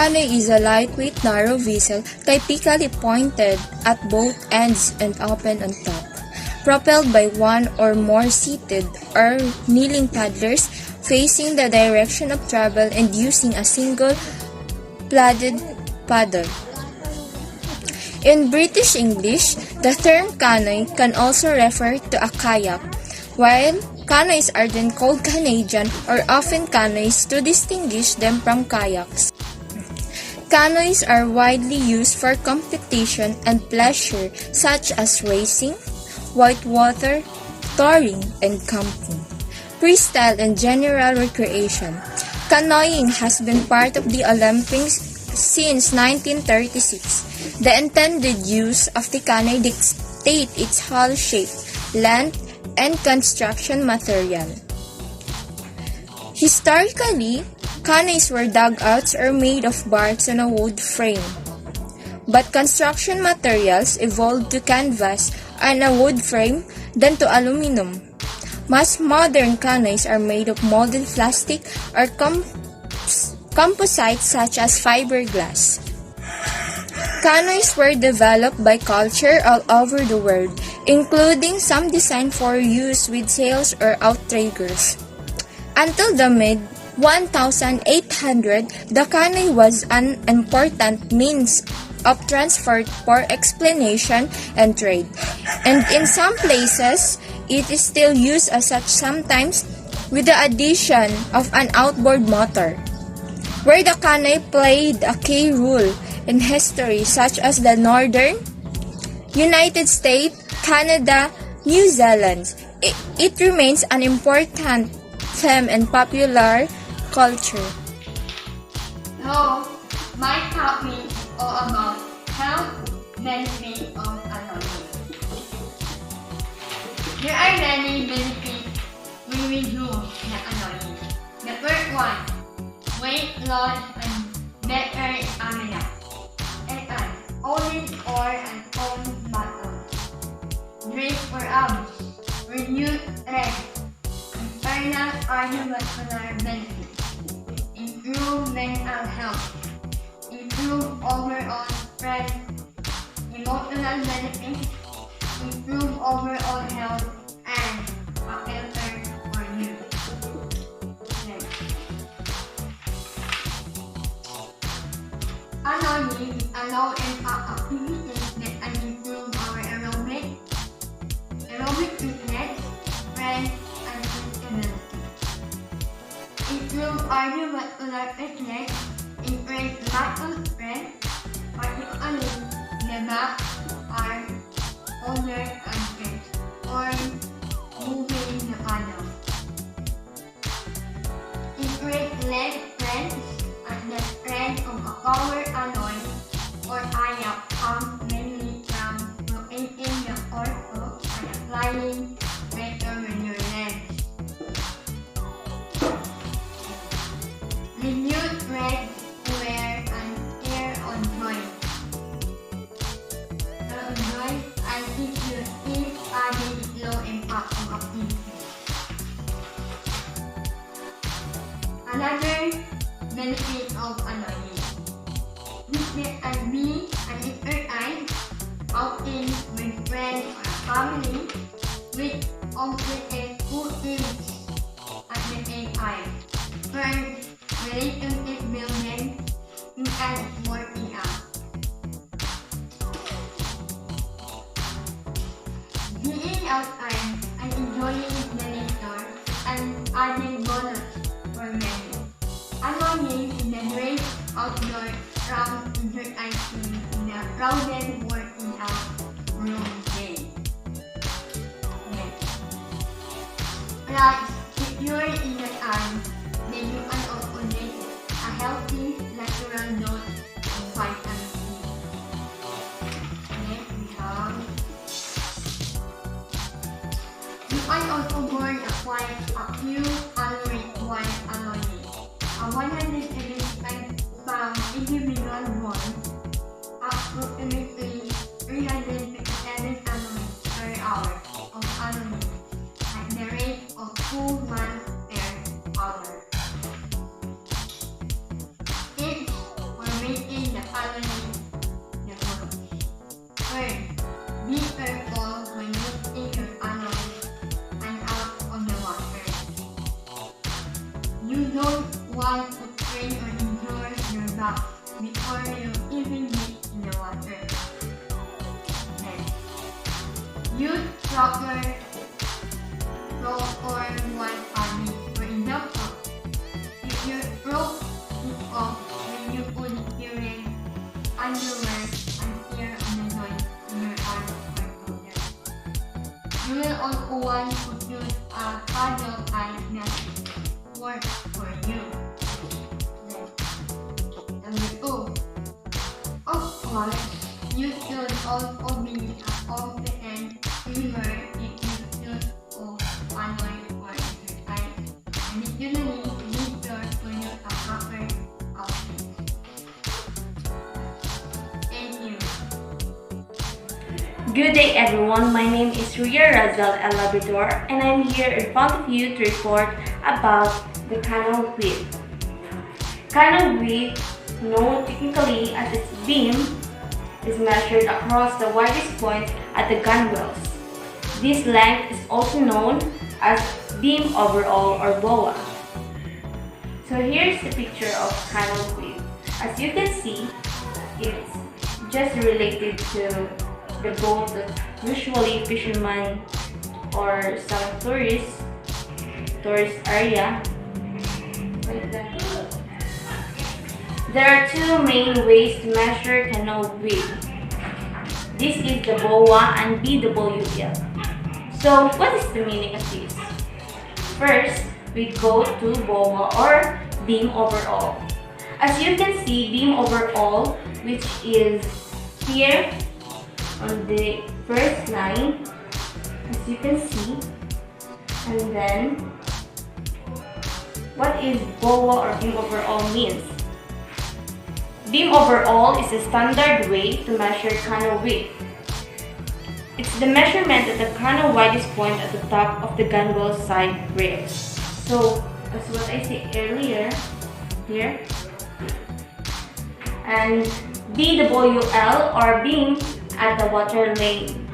Canoe is a lightweight, narrow vessel typically pointed at both ends and open on top, propelled by one or more seated or kneeling paddlers facing the direction of travel and using a single padded paddle. In British English, the term canoe can also refer to a kayak, while canoes are then called Canadian or often canoes to distinguish them from kayaks. Canoes are widely used for competition and pleasure such as racing, whitewater, touring, and camping. Freestyle and general recreation. Canoeing has been part of the Olympics since 1936. The intended use of the canoe dictates its hull shape, length, and construction material. Historically, canoes were dugouts or made of barks on a wood frame. But construction materials evolved to canvas and a wood frame, then to aluminum. Most modern canoes are made of molded plastic or composites such as fiberglass. Canoes were developed by culture all over the world, including some designed for use with sails or outriggers. Until the mid-1800s, the canoe was an important means of transport for exploration and trade, and in some places, it is still used as such, sometimes with the addition of an outboard motor, where the canoe played a key role in history such as the Northern United States, Canada, New Zealand. It remains an important theme in popular culture. Hello, my topic is all about health benefits of canoeing. There are many benefits when we do the canoeing. The first one, weight loss and better stamina. Second, olive oil and cold butter. Great for abs, reduce stress, internal cardiovascular benefits, improve mental health, improve overall stress, emotional benefits, improve overall health, and a filter for you. Canoeing is a low-impact activity that can improve our aerobic fitness, strength, and flexibility. Improve cardiovascular fitness, increase muscle strength, particularly the back, arm, shoulder, and chest, or moving the paddle. Increase leg strength and the strength of a power alloy or kayak comes mainly from rotating the torso and applying pressure with your legs. Reduce leg wear and tear on joints. And keep your feet adding low impact of activity. Another benefit of canoeing. This can be an exercise outing with friends or family with completed two things at the same time. First, relationship building and working out. Being outside and enjoying the nature and adding bonus for many. Canoeing is a great outdoor ground exercising in a crowded working out room day. Plus, if you're in the sun, then you can also get a healthy natural dose of vitamin C. Next, we have you can also burn a few calories while canoeing. A 175-pound individual burns approximately 357 calories per hour of calories at the rate of 2 miles per hour. Tips for don't want to strain or injure your back before you even get in the water. Then, use proper rope or one paddle. For example, if your rope is off when you put your underwear and tear on the joint in your arm or shoulder. You will also want to use a paddle type that works for you. Then, number 2. Of course, you should also be a competent swimmer if you choose to paddle for exercise. Additionally, be sure to use a proper outfit. Thank you. Good day everyone, my name is Rhea Labrador and I'm here in front of you to report about the canoe width. Canoe width, known technically as its beam, is measured across the widest point at the gunwales. This length is also known as beam overall or BOA. So here's the picture of canoe width. As you can see, it's just related to the boat that usually fishermen or some tourist area. There are two main ways to measure canoe width. This is the BOA and BWL. So what is the meaning of this? First, we go to BOA or beam overall. As you can see, beam overall, which is here on the first line, as you can see. And then, what is BOA or beam overall means? Beam overall is a standard way to measure canoe width. It's the measurement at the canoe widest point at the top of the gunwale side rails. So, as what I said earlier, here. And BWL or beam at the water lane.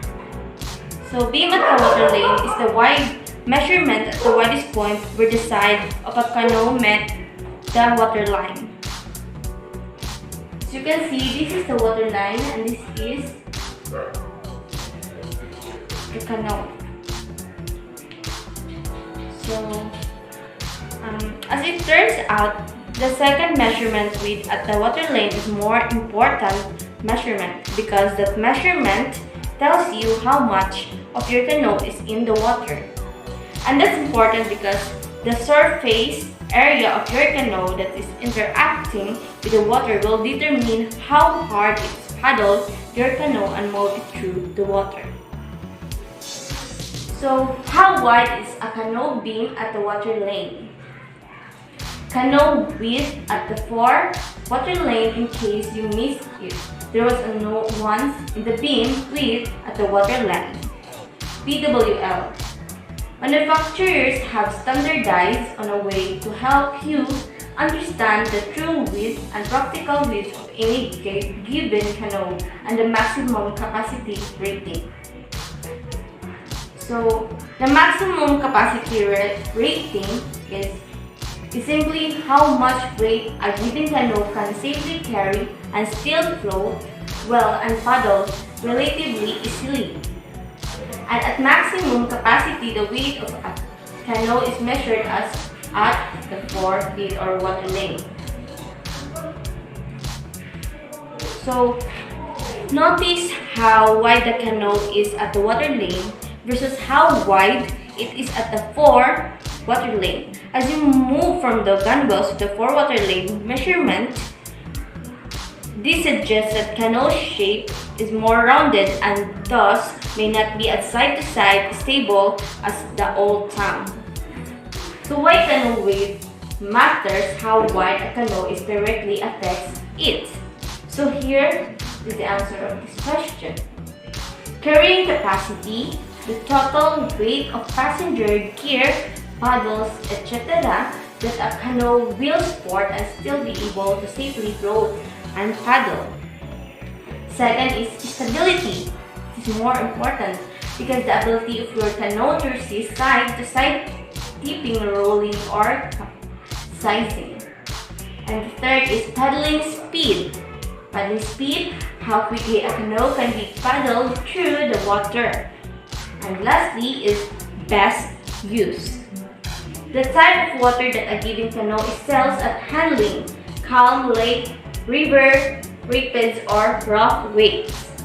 So beam at the water lane is the wide measurement at the widest point where the side of a canoe met the water line. As you can see, this is the water line and this is the canoe. So, as it turns out, the second measurement width at the water lane is more important measurement because that measurement tells you how much of your canoe is in the water. And that's important because the surface area of your canoe that is interacting with the water will determine how hard it paddles your canoe and move it through the water. So, how wide is a canoe beam at the water lane? Canoe width at the fore water lane, in case you missed it. There was a note once in the beam width at the water line. BWL. Manufacturers have standardized on a way to help you understand the true width and practical width of any given canoe and the maximum capacity rating. So, the maximum capacity rating is simply how much weight a given canoe can safely carry and still float well and paddle relatively easily. And at maximum capacity, the weight of a canoe is measured as at the fore feet or water lane. So, notice how wide the canoe is at the water lane versus how wide it is at the fore water lane. As you move from the gunwales to the fore water lane measurement, this suggests that canoe shape is more rounded and thus may not be as side-to-side stable as the old town. So why canoe width matters, how wide a canoe is directly affects it. So here is the answer of this question. Carrying capacity, the total weight of passenger, gear, paddles, etc. that a canoe will support and still be able to safely float and paddle. Second is stability. This is more important because the ability of your canoe to resist side-to-side tipping, rolling, or sizing. And the third is paddling speed. Paddling speed, how quickly a canoe can be paddled through the water. And lastly is best use. The type of water that a given canoe excels at handling: calm, lake, river, rapids, or rough waves.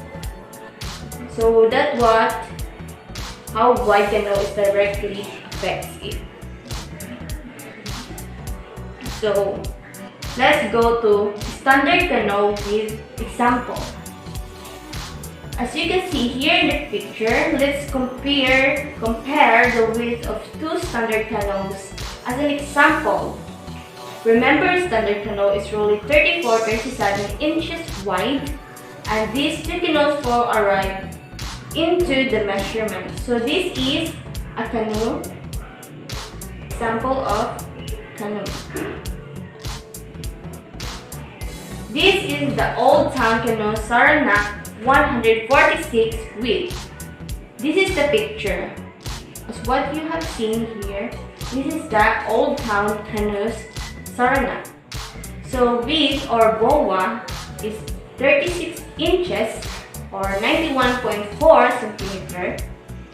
So that's how wide canoe is directly affects it. So let's go to standard canoe with example. As you can see here in the picture, let's compare the width of two standard canoes as an example. Remember, standard canoe is roughly 34-37 inches wide, and these two canoes fall right into the measurement. So this is a canoe, example of canoe. This is the Old Town Canoe Saranac 146 width. This is the picture. As what you have seen here, this is the Old Town Canoes Saranac. So width or BOA is 36 inches or 91.4 centimeter.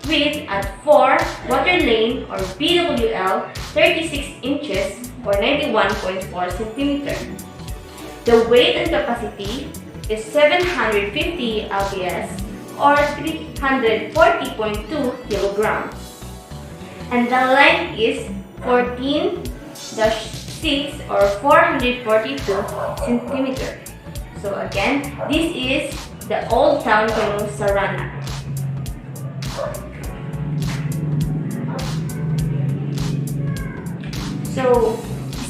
Width at 4 water lane or BWL 36 inches or 91.4 centimeter. The weight and capacity is 750 lbs or 340.2 kilograms. And the length is 14-6 or 442 centimeters. So again, this is the Old Town Canoe Saranac. So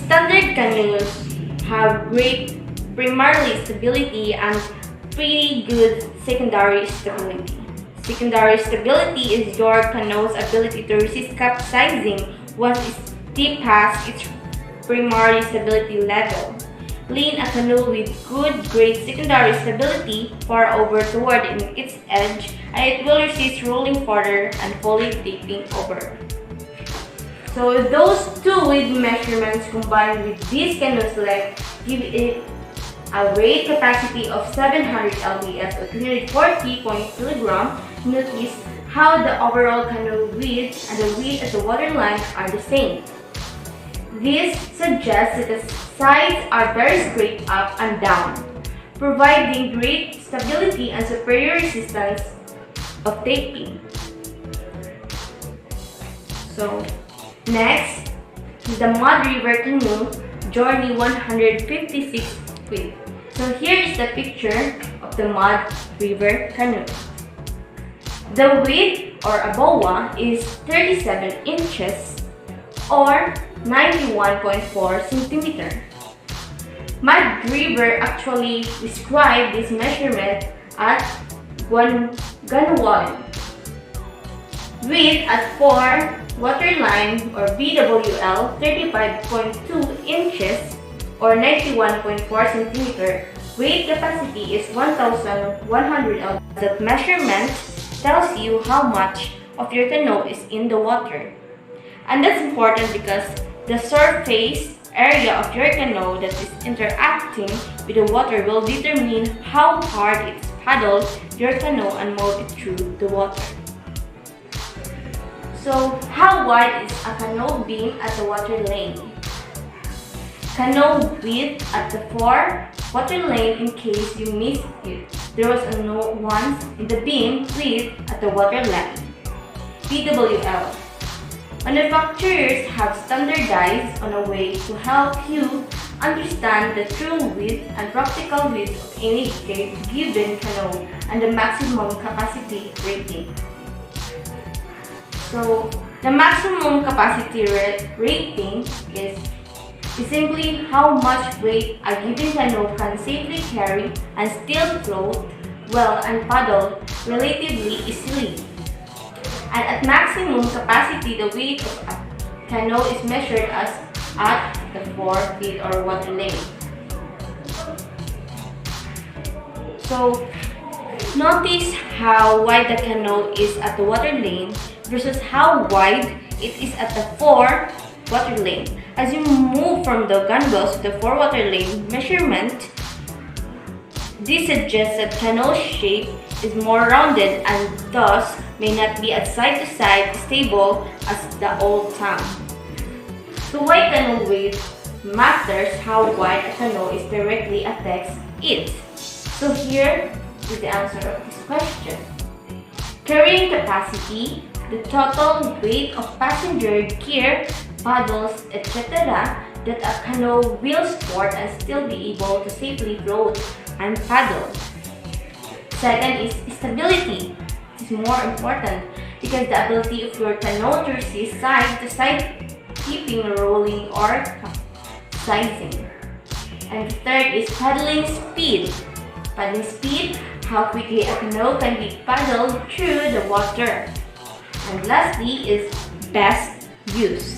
standard canoes have great primary stability and pretty good secondary stability. Secondary stability is your canoe's ability to resist capsizing once it deep past its primary stability level. Lean a canoe with good grade secondary stability far over toward its edge, and it will resist rolling further and fully tipping over. So those two weight measurements combined with this canoe's length give it a weight capacity of 700 lbs or 340 kg. Notice how the overall canoe width and the width at the waterline are the same. This suggests that the sides are very straight up and down, providing great stability and superior resistance of taping. So next is the Mud River Canoe Journey 156 width. So here is the picture of the Mud River Canoe. The width or a BOA is 37 inches or 91.4 centimeter. Mud River actually described this measurement at Ganuwan. Width at 4 waterline or BWL 35.2 inches or 91.4 centimeter. Weight capacity is 1,100 lbs. That measurement tells you how much of your canoe is in the water. And that's important because the surface area of your canoe that is interacting with the water will determine how hard it's paddled your canoe and move it through the water. So, how wide is a canoe beam at the water lane? Canoe width at the 4 water lane, in case you missed it. There was a note once in the beam width at the water line. BWL. Manufacturers have standardized on a way to help you understand the true width and practical width of any given canoe and the maximum capacity rating. So, the maximum capacity rating is simply how much weight a given canoe can safely carry and still float well and paddle relatively easily. And at maximum capacity, the weight of a canoe is measured as at the 4 feet or water lane. So, notice how wide the canoe is at the water lane versus how wide it is at the 4 water lane. As you move from the gunwales to the 4-water lane measurement, this suggests that canoe shape is more rounded and thus may not be as side-to-side stable as the old town. So why canoe width matters, how wide a canoe is directly affects it. So here is the answer of this question. Carrying capacity, the total weight of passenger, gear, paddles, etc. that a canoe will support and still be able to safely float and paddle. Second is stability. This is more important because the ability of your canoe to resist side to side keeping, rolling, or capsizing. And third is paddling speed. Paddling speed, how quickly a canoe can be paddled through the water. And lastly is best use.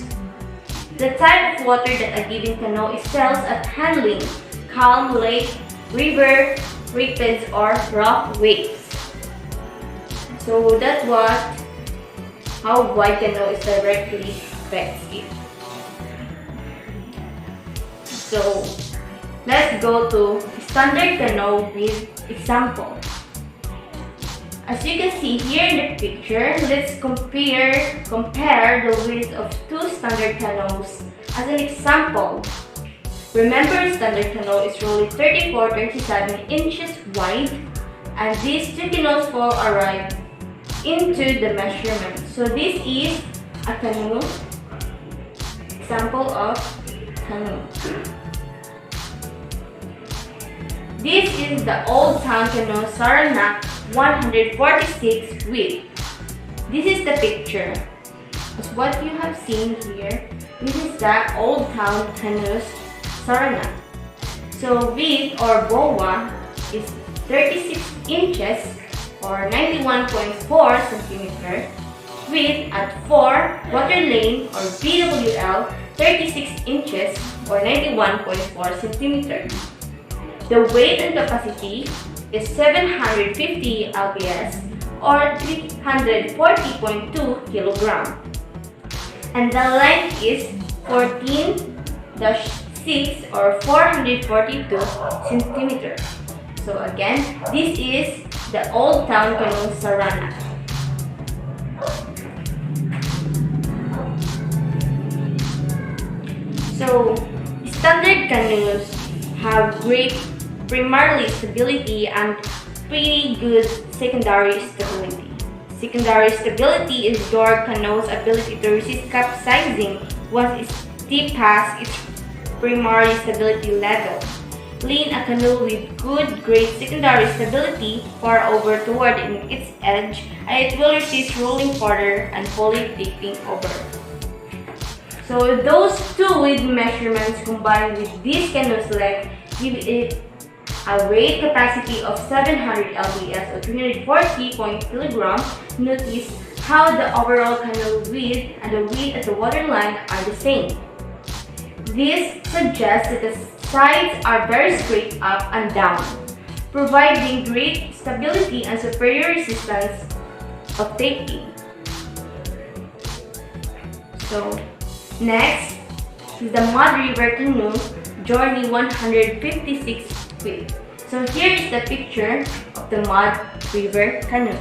The type of water that a given canoe excels at handling: calm, lake, river, rapids, or rough waves. So that's what how wide canoe is directly affects it. So let's go to standard canoe with example. As you can see here in the picture, let's compare the width of two standard canoes as an example. Remember, standard canoe is roughly 34-37 inches wide, and these two canoes fall right into the measurement. So this is a canoe, example of canoe. This is the Old Town Canoe Saranac 146 width. This is the picture. As what you have seen here, this is the Old Town Canoe Saranac. So width or BOA is 36 inches or 91.4 centimeter. Width at 4 water lane or BWL 36 inches or 91.4 centimeter. The weight and capacity is 750 lbs or 340.2 kilogram. And the length is 14-6 or 442 centimeter. So again, this is the Old Town Canoe Saranac. So standard canoes have great primarily stability and pretty good secondary stability. Secondary stability is your canoe's ability to resist capsizing once it steep past its primary stability level. Lean a canoe with good great secondary stability far over toward its edge, and it will resist rolling further and fully tipping over. So those two width measurements combined with this canoe's length give it a weight capacity of 700 lbs or 340 kg. Notice how the overall canoe width and the width at the waterline are the same. This suggests that the sides are very straight up and down, providing great stability and superior resistance of taking. So next is the Mud River Canoe Journey 156 width. So here is the picture of the Mud River Canoe.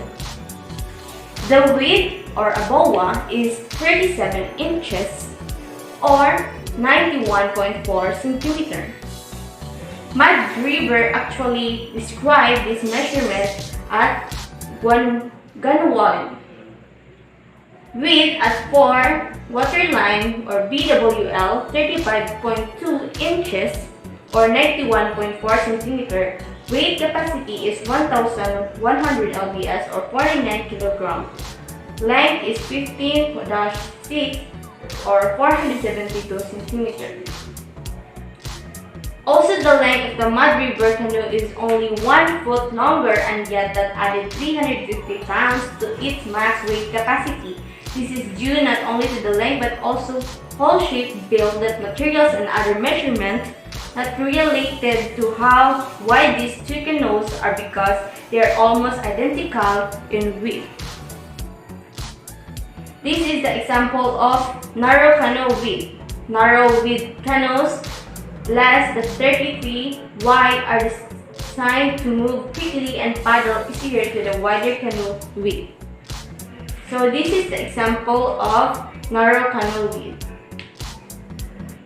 The width or a BOA is 37 inches or 91.4 centimeter. Mud River actually described this measurement at gunwale. Width at 4 waterline or BWL 35.2 inches or 91.4 centimeter. Weight capacity is 1,100 lbs or 49 kg. Length is 15-6 or 472 centimeters. Also, the length of the Mud River Canoe is only 1 foot longer, and yet that added 350 pounds to its max weight capacity. This is due not only to the length but also hull shape, build, materials, and other measurements that related to how wide these two canoes are because they are almost identical in width. This is the example of narrow canoe width. narrow width canoes, less than 33 wide, are designed to move quickly and paddle easier to the wider canoe width. So this is the example of narrow canoe width.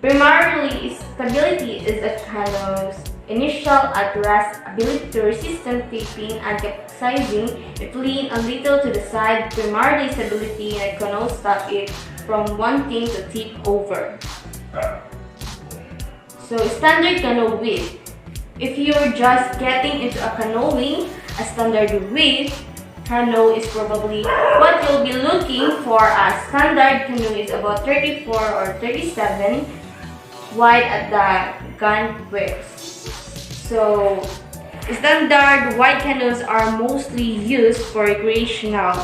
Primarily, stability is a canoe's initial at-rest ability to resist tipping and capsizing if lean a little to the side. Primarily, stability in a canoe stops it from wanting to tip over. So, standard canoe width. If you're just getting into a canoeing, a standard width canoe is probably what you'll be looking for. A standard canoe is about 34 or 37 wide at the gun width. So, standard wide canoes are mostly used for recreational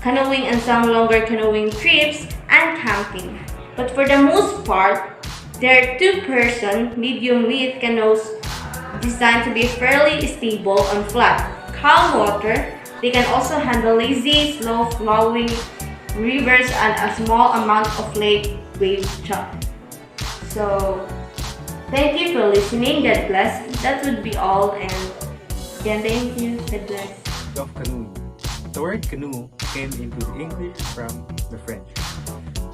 canoeing and some longer canoeing trips and camping. But for the most part, they're two-person, medium-width canoes designed to be fairly stable on flat, calm water. They can also handle lazy, slow-flowing rivers and a small amount of lake wave chop. So, thank you for listening. God bless. That would be all, and again, thank you. God bless. Of canoeing. The word canoe came into the English from the French,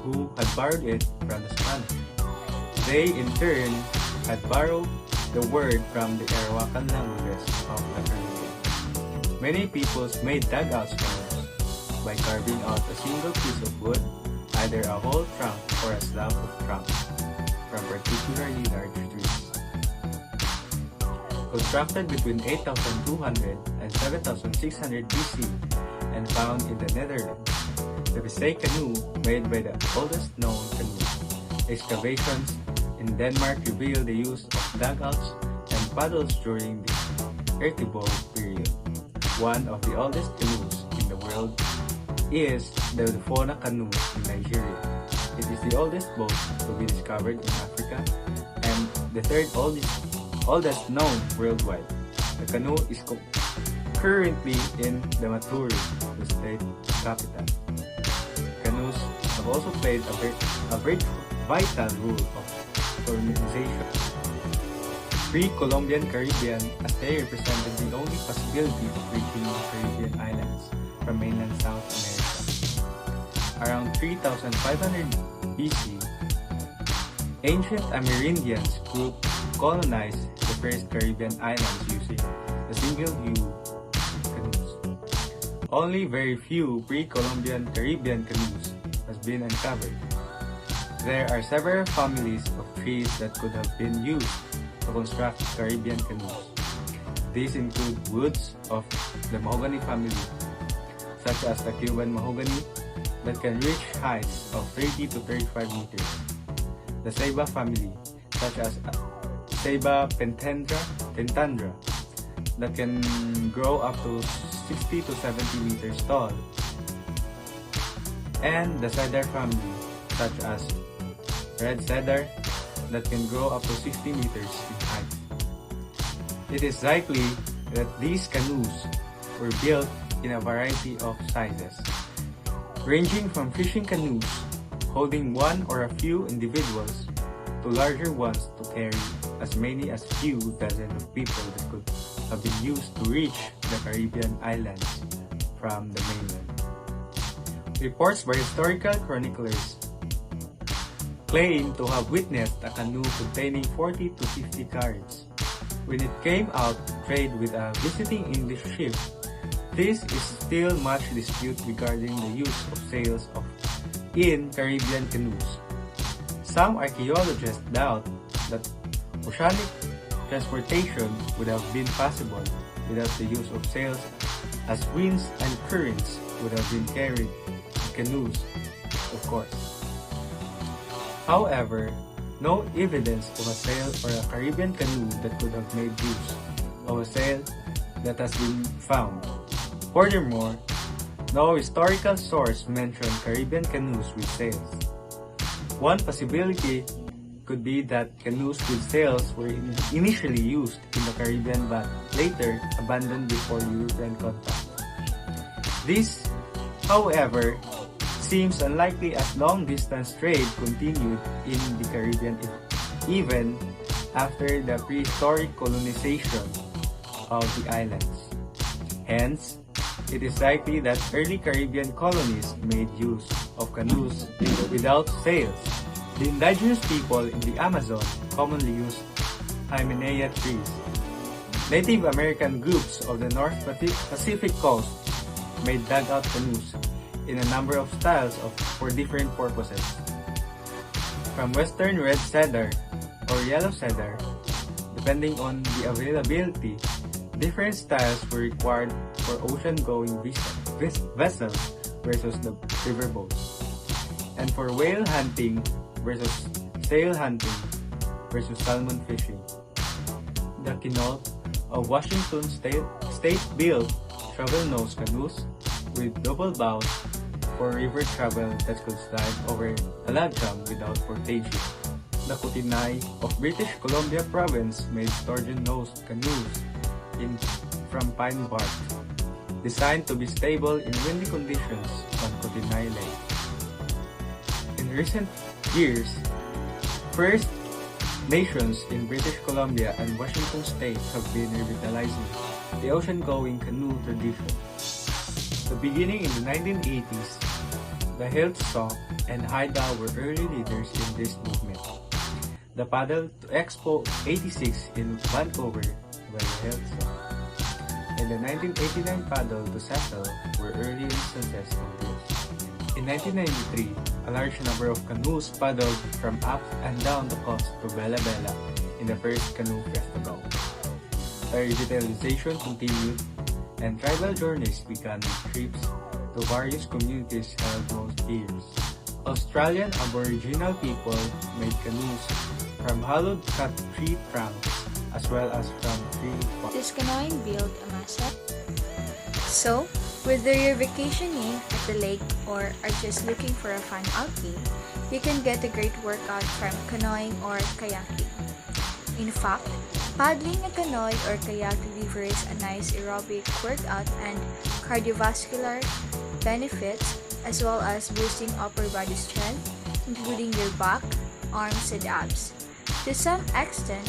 who had borrowed it from the Spanish. They, in turn, had borrowed the word from the Arawakan languages of the Caribbean. Many peoples made dugouts canoes by carving out a single piece of wood, either a whole trunk or a slab of trunk, from particularly large trees. Constructed between 8,200 and 7,600 BC and found in the Netherlands, the Visay canoe, made by the oldest known canoe. Excavations in Denmark reveal the use of dugouts and paddles during the Ertibol period. One of the oldest canoes in the world is the Lufona canoe in Nigeria. It is the oldest boat to be discovered in Africa and the third oldest known worldwide. The canoe is currently in the Maturu, the state capital. Canoes have also played a very vital role of colonization. Pre-Columbian Caribbean, as they represented the only possibility of reaching the Caribbean islands from mainland South America. Around 3,500 BC, ancient Amerindians group colonized the first Caribbean islands using the single-view canoes. Only very few pre-Columbian Caribbean canoes has been uncovered. There are several families of trees that could have been used to construct Caribbean canoes. These include woods of the mahogany family, such as the Cuban mahogany, that can reach heights of 30 to 35 meters. The Ceiba family, such as Ceiba pentandra, that can grow up to 60 to 70 meters tall. And the Cedar family, such as Red Cedar, that can grow up to 60 meters in height. It is likely that these canoes were built in a variety of sizes, ranging from fishing canoes holding one or a few individuals to larger ones to carry as many as few dozen of people that could have been used to reach the Caribbean islands from the mainland. Reports by historical chroniclers claim to have witnessed a canoe containing 40 to 50 carts. When it came out to trade with a visiting English ship, this is still much dispute regarding the use of sails in Caribbean canoes. Some archaeologists doubt that oceanic transportation would have been possible without the use of sails, as winds and currents would have been carried in canoes, of course. However, no evidence of a sail or a Caribbean canoe that could have made use of a sail that has been found. Furthermore, no historical source mentioned Caribbean canoes with sails. One possibility could be that canoes with sails were initially used in the Caribbean but later abandoned before European contact. This, however, seems unlikely as long-distance trade continued in the Caribbean even after the prehistoric colonization of the islands. Hence, it is likely that early Caribbean colonies made use of canoes without sails. The indigenous people in the Amazon commonly used Hymenaea trees. Native American groups of the North Pacific coast made dugout canoes in a number of styles for different purposes. From western red cedar or yellow cedar, depending on the availability, different styles were required for ocean-going vessels versus the riverboats, and for whale hunting versus sail hunting versus salmon fishing. The Quinault of Washington State built shovel-nose canoes with double bows for river travel that could slide over a log jam without portaging. The Kootenai of British Columbia Province made sturgeon-nosed canoes from pine bark, designed to be stable in windy conditions on Kootenai Lake. In recent years, First Nations in British Columbia and Washington State have been revitalizing the ocean-going canoe tradition. Beginning in the 1980s, the Hilltop and Haida were early leaders in this movement. The paddle to Expo 86 in Vancouver by the Hilltop, and the 1989 paddle to Settle were early instances of this. In 1993, a large number of canoes paddled from up and down the coast to Bella Bella in the first canoe festival. The revitalization continued, and tribal journeys began with trips to various communities held most years. Australian Aboriginal people made canoes from hollowed cut tree trunks as well as from tree bark. Does canoeing build a muscle? So, whether you're vacationing at the lake or are just looking for a fun outing, you can get a great workout from canoeing or kayaking. In fact, paddling a canoe or kayak delivers a nice aerobic workout and cardiovascular benefits, as well as boosting upper body strength, including your back, arms, and abs. To some extent,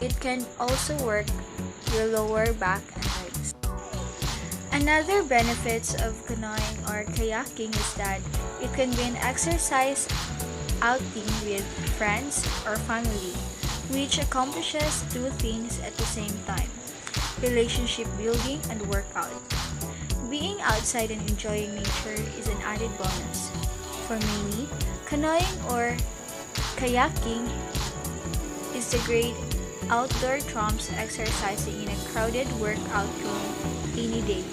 it can also work your lower back and legs. Another benefits of canoeing or kayaking is that it can be an exercise outing with friends or family, which accomplishes two things at the same time: relationship building and workout. Being outside and enjoying nature is an added bonus. For many, canoeing or kayaking is the great outdoor trumps exercising in a crowded workout room any day.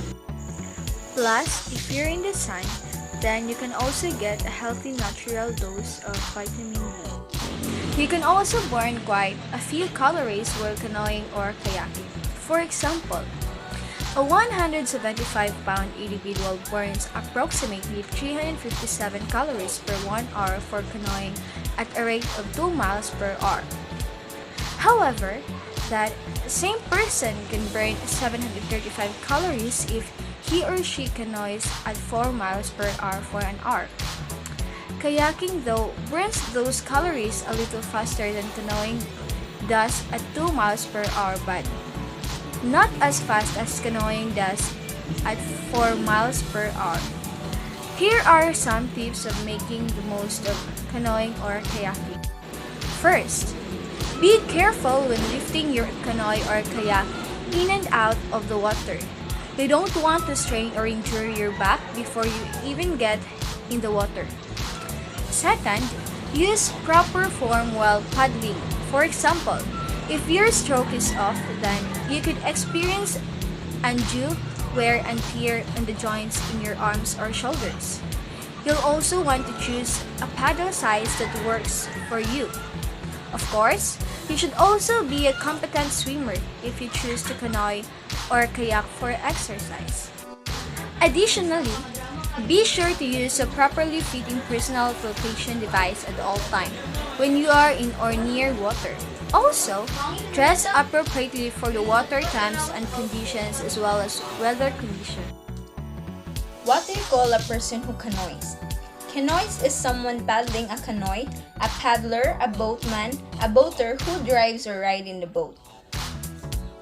Plus, if you're in the sun, then you can also get a healthy natural dose of vitamin D. You can also burn quite a few calories while canoeing or kayaking. For example, a 175-pound individual burns approximately 357 calories per 1 hour for canoeing at a rate of 2 miles per hour. However, that same person can burn 735 calories if he or she canoes at 4 miles per hour for an hour. Kayaking, though, burns those calories a little faster than canoeing does at 2 miles per hour, but not as fast as canoeing does at 4 miles per hour. Here are some tips of making the most of canoeing or kayaking. First, be careful when lifting your canoe or kayak in and out of the water. You don't want to strain or injure your back before you even get in the water. Second, use proper form while paddling. For example, if your stroke is off, then you could experience undue wear and tear on the joints in your arms or shoulders. You'll also want to choose a paddle size that works for you. Of course, you should also be a competent swimmer if you choose to canoe or kayak for exercise. Additionally, be sure to use a properly fitting personal flotation device at all times when you are in or near water. Also, dress appropriately for the water times and conditions as well as weather conditions. What do you call a person who canoes? Canoeist is someone paddling a canoe, a paddler, a boatman, a boater who drives or rides in the boat.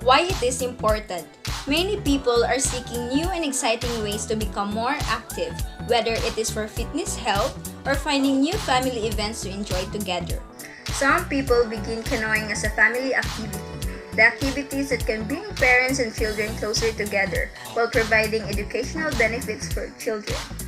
Why it is important? Many people are seeking new and exciting ways to become more active, whether it is for fitness, health, or finding new family events to enjoy together. Some people begin canoeing as a family activity, the activities that can bring parents and children closer together while providing educational benefits for children.